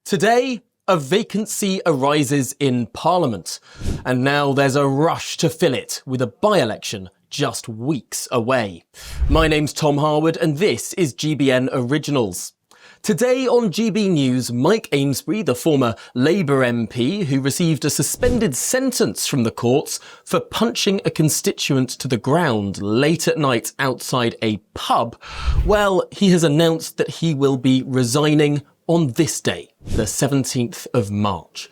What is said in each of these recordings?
Today, a vacancy arises in Parliament, and now there's a rush to fill it with a by-election just weeks away. My name's Tom Harwood, and this is GBN Originals. Today on GB News, Mike Amesbury, the former Labour MP who received a suspended sentence from the courts for punching a constituent to the ground late at night outside a pub, well, he has announced that he will be resigning on this day, the 17th of March.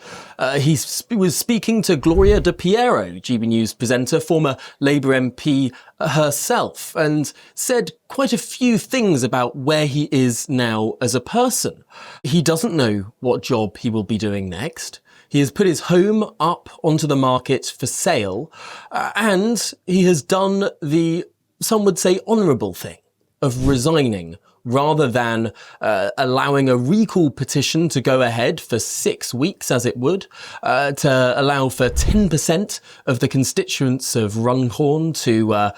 He was speaking to Gloria De Piero, GB News presenter, former Labour MP herself, and said quite a few things about where he is now as a person. He doesn't know what job he will be doing next. He has put his home up onto the market for sale, and he has done the, some would say, honourable thing of resigning rather than allowing a recall petition to go ahead for 6 weeks, as it would, to allow for 10% of the constituents of Runcorn to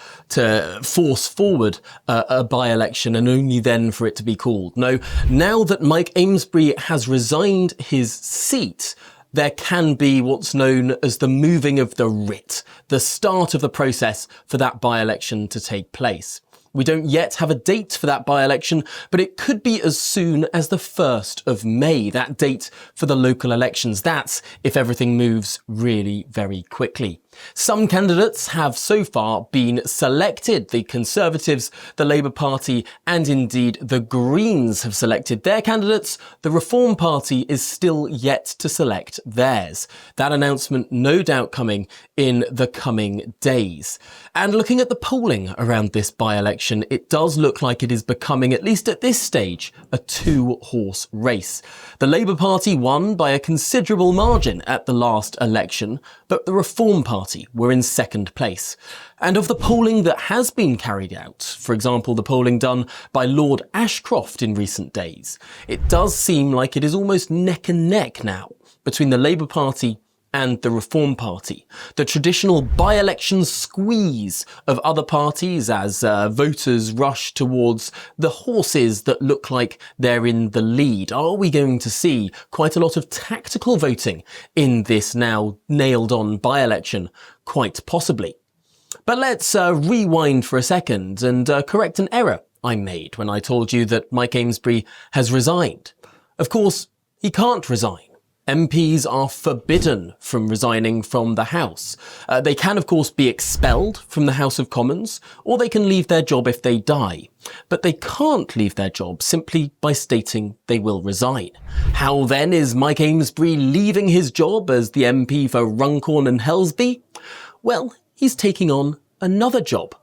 force forward a by-election and only then for it to be called. No, now that Mike Amesbury has resigned his seat, there can be what's known as the moving of the writ, the start of the process for that by-election to take place. We don't yet have a date for that by-election, but it could be as soon as the 1st of May, that date for the local elections. That's if everything moves really very quickly. Some candidates have so far been selected. The Conservatives, the Labour Party, and indeed the Greens have selected their candidates. The Reform Party is still yet to select theirs. That announcement no doubt coming in the coming days. And looking at the polling around this by-election, it does look like it is becoming, at least at this stage, a two-horse race. The Labour Party won by a considerable margin at the last election, but the Reform Party were in second place. And of the polling that has been carried out, for example, the polling done by Lord Ashcroft in recent days, it does seem like it is almost neck and neck now between the Labour Party and the Reform Party. The traditional by-election squeeze of other parties as voters rush towards the horses that look like they're in the lead. Are we going to see quite a lot of tactical voting in this now nailed-on by-election? Quite possibly. But let's rewind for a second and correct an error I made when I told you that Mike Amesbury has resigned. Of course, he can't resign. MPs are forbidden from resigning from the House. They can, of course, be expelled from the House of Commons, or they can leave their job if they die. But they can't leave their job simply by stating they will resign. How then is Mike Amesbury leaving his job as the MP for Runcorn and Amesbury? Well, he's taking on another job.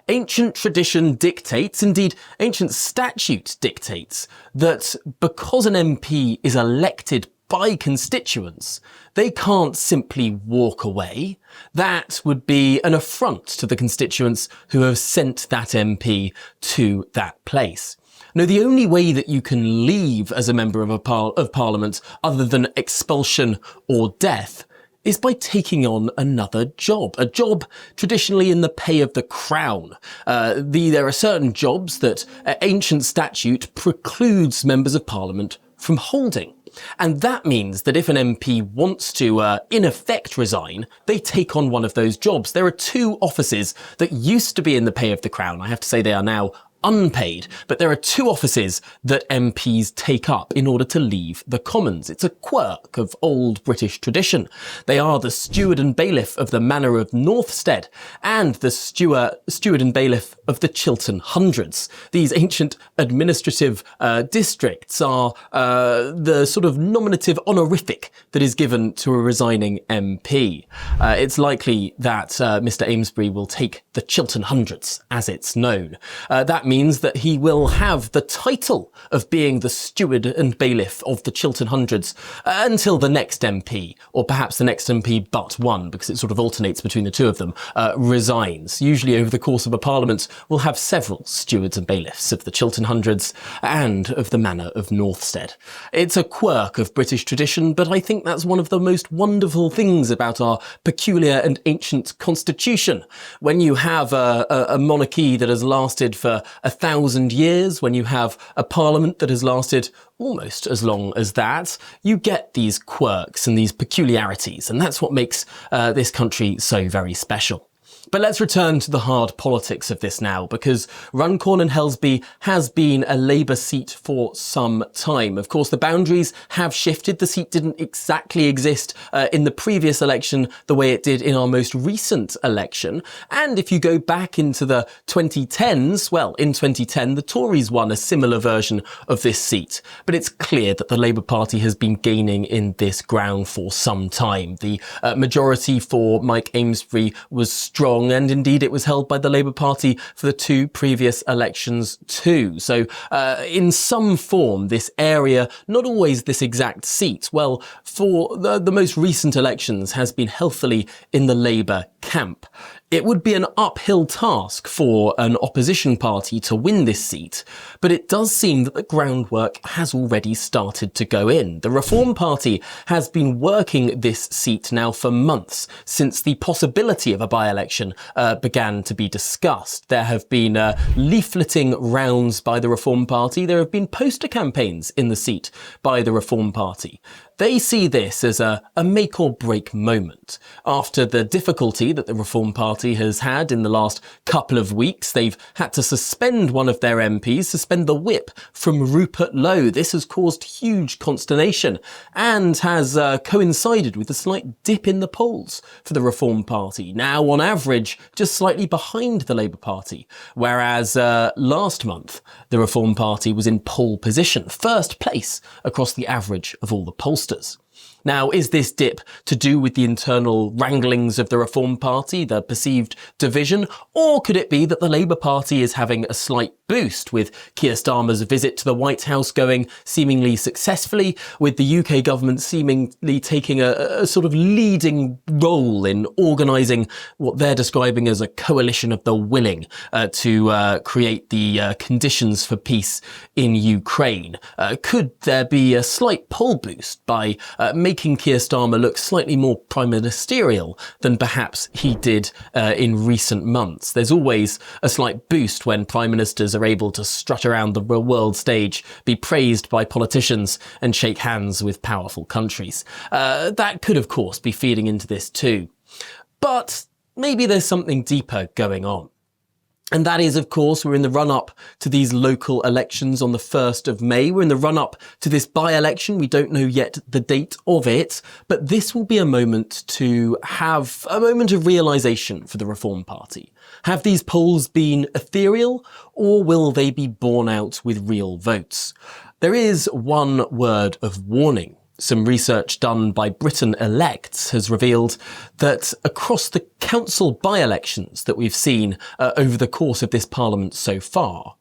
Ancient tradition dictates, indeed ancient statute dictates, that because an MP is elected by constituents, they can't simply walk away. That would be an affront to the constituents who have sent that MP to that place. No, the only way that you can leave as a member of Parliament other than expulsion or death is by taking on another job, a job traditionally in the pay of the crown. There are certain jobs that ancient statute precludes members of Parliament from holding. And that means that if an MP wants to, in effect, resign, they take on one of those jobs. There are two offices that used to be in the pay of the Crown. I have to say they are now unpaid, but there are two offices that MPs take up in order to leave the Commons. It's a quirk of old British tradition. They are the steward and bailiff of the Manor of Northstead and the steward and bailiff of the Chiltern Hundreds. These ancient administrative districts are the sort of nominative honorific that is given to a resigning MP. It's likely that Mr Amesbury will take the Chiltern Hundreds, as it's known. That means that he will have the title of being the steward and bailiff of the Chiltern Hundreds until the next MP, or perhaps the next MP but one, because it sort of alternates between the two of them, resigns. Usually over the course of a parliament, we'll have several stewards and bailiffs of the Chiltern Hundreds and of the Manor of Northstead. It's a quirk of British tradition, but I think that's one of the most wonderful things about our peculiar and ancient constitution. When you have a monarchy that has lasted for 1,000 years, when you have a parliament that has lasted almost as long as that, you get these quirks and these peculiarities, and that's what makes this country so very special. But let's return to the hard politics of this now, because Runcorn and Helsby has been a Labour seat for some time. Of course, the boundaries have shifted. The seat didn't exactly exist in the previous election the way it did in our most recent election. And if you go back into the 2010s, well, in 2010, the Tories won a similar version of this seat. But it's clear that the Labour Party has been gaining in this ground for some time. The majority for Mike Amesbury was strong, and indeed it was held by the Labour Party for the two previous elections too. So in some form, this area, not always this exact seat, well, for the most recent elections has been healthily in the Labour camp. It would be an uphill task for an opposition party to win this seat, but it does seem that the groundwork has already started to go in. The Reform Party has been working this seat now for months, since the possibility of a by-election began to be discussed. There have been leafleting rounds by the Reform Party. There have been poster campaigns in the seat by the Reform Party. They see this as a make or break moment. After the difficulty that the Reform Party has had in the last couple of weeks, they've had to suspend one of their MPs, suspend the whip from Rupert Lowe. This has caused huge consternation and has coincided with a slight dip in the polls for the Reform Party, now on average just slightly behind the Labour Party, whereas last month the Reform Party was in pole position, first place across the average of all the pollsters. Now, is this dip to do with the internal wranglings of the Reform Party, the perceived division, or could it be that the Labour Party is having a slight boost, with Keir Starmer's visit to the White House going seemingly successfully, with the UK government seemingly taking a sort of leading role in organising what they're describing as a coalition of the willing to create the conditions for peace in Ukraine? Could there be a slight poll boost by making Keir Starmer look slightly more prime ministerial than perhaps he did in recent months? There's always a slight boost when prime ministers are able to strut around the world stage, be praised by politicians and shake hands with powerful countries. That could, of course, be feeding into this too. But maybe there's something deeper going on. And that is, of course, we're in the run-up to these local elections on the 1st of May. We're in the run-up to this by-election. We don't know yet the date of it, but this will be a moment to have a moment of realisation for the Reform Party. Have these polls been ethereal, or will they be borne out with real votes? There is one word of warning. Some research done by Britain Elects has revealed that across the council by-elections that we've seen over the course of this parliament so far,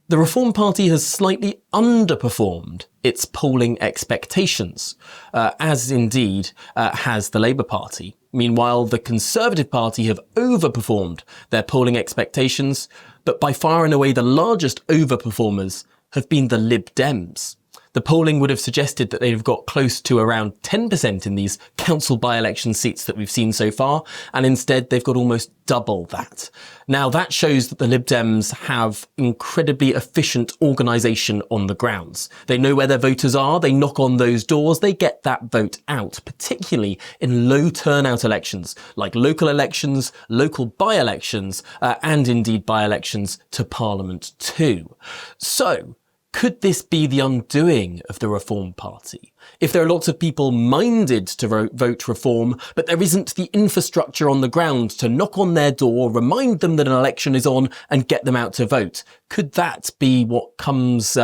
the Reform Party has slightly underperformed its polling expectations, as indeed has the Labour Party. Meanwhile, the Conservative Party have overperformed their polling expectations, but by far and away the largest overperformers have been the Lib Dems. The polling would have suggested that they've got close to around 10% in these council by-election seats that we've seen so far, and instead they've got almost double that. Now that shows that the Lib Dems have incredibly efficient organisation on the grounds. They know where their voters are, they knock on those doors, they get that vote out, particularly in low turnout elections, like local elections, local by-elections, and indeed by-elections to Parliament too. So, could this be the undoing of the Reform Party? If there are lots of people minded to vote Reform, but there isn't the infrastructure on the ground to knock on their door, remind them that an election is on, and get them out to vote, could that be what comes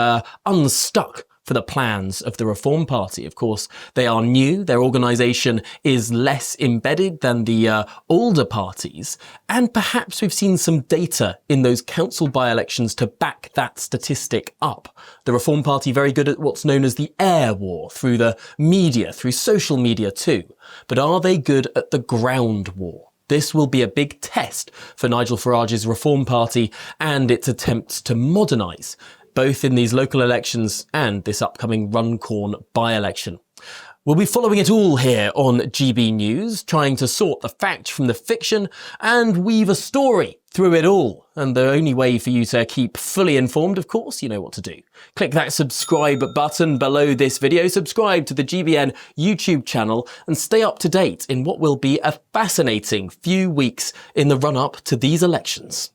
unstuck for the plans of the Reform Party? Of course, they are new, their organisation is less embedded than the older parties, and perhaps we've seen some data in those council by-elections to back that statistic up. The Reform Party very good at what's known as the air war, through the media, through social media too. But are they good at the ground war? This will be a big test for Nigel Farage's Reform Party and its attempts to modernise, both in these local elections and this upcoming Runcorn by-election. We'll be following it all here on GB News, trying to sort the fact from the fiction and weave a story through it all. And the only way for you to keep fully informed, of course, you know what to do. Click that subscribe button below this video, subscribe to the GBN YouTube channel, and stay up to date in what will be a fascinating few weeks in the run-up to these elections.